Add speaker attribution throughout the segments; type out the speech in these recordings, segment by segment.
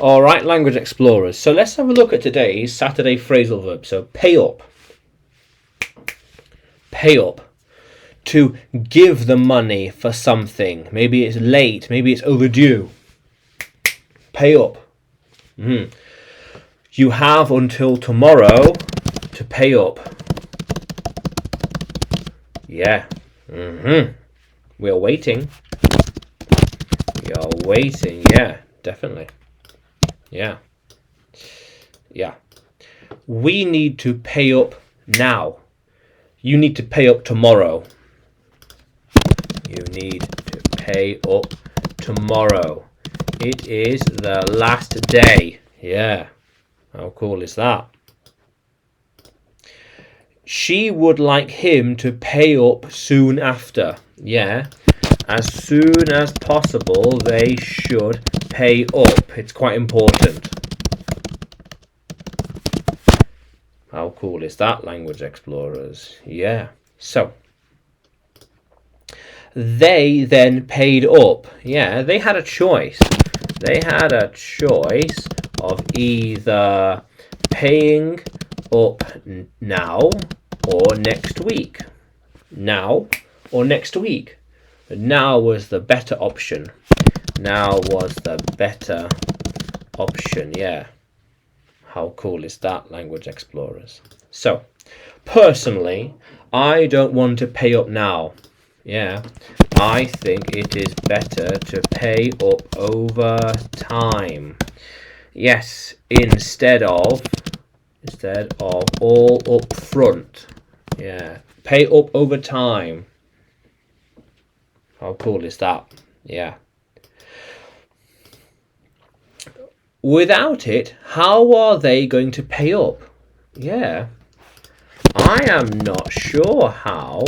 Speaker 1: All right, language explorers. So let's have a look at today's Saturday phrasal verb. So pay up. Pay up. To give the money for something. Maybe it's late. Maybe it's overdue. Pay up. You have until tomorrow to pay up. Yeah. We are waiting. We are waiting. Yeah, definitely. Yeah. We need to pay up now. You need to pay up tomorrow. You need to pay up tomorrow. It is the last day. Yeah. How cool is that? She would like him to pay up soon after. Yeah. As soon as possible, they should pay up. It's quite important. How cool is that, language explorers? Yeah. So, they then paid up. Yeah, they had a choice. They had a choice of either paying up now or next week. Now or next week. Now was the better option. Now was the better option, yeah. How cool is that, language explorers? So, personally, I don't want to pay up now. Yeah, I think it is better to pay up over time. Yes, instead of all up front. Yeah, pay up over time. How cool is that? Yeah. Without it, how are they going to pay up? Yeah. I am not sure how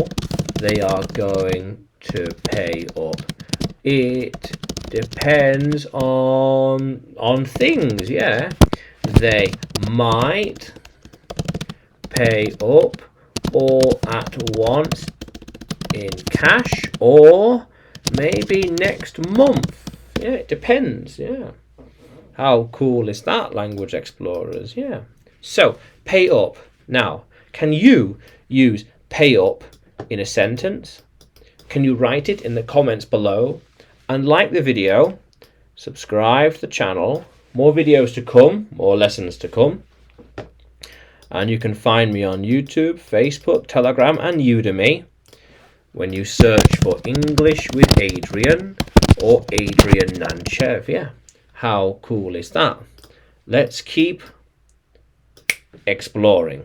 Speaker 1: they are going to pay up. It depends on things, yeah. They might pay up all at once in cash, or maybe next month. Yeah, it depends. Yeah. How cool is that, language explorers? Yeah. So, pay up. Now, can you use pay up in a sentence? Can you write it in the comments below? And like the video, subscribe to the channel. More videos to come, more lessons to come. And you can find me on YouTube, Facebook, Telegram, and Udemy when you search for English with Adrian or Adrian Nanchev. Yeah, how cool is that? Let's keep exploring.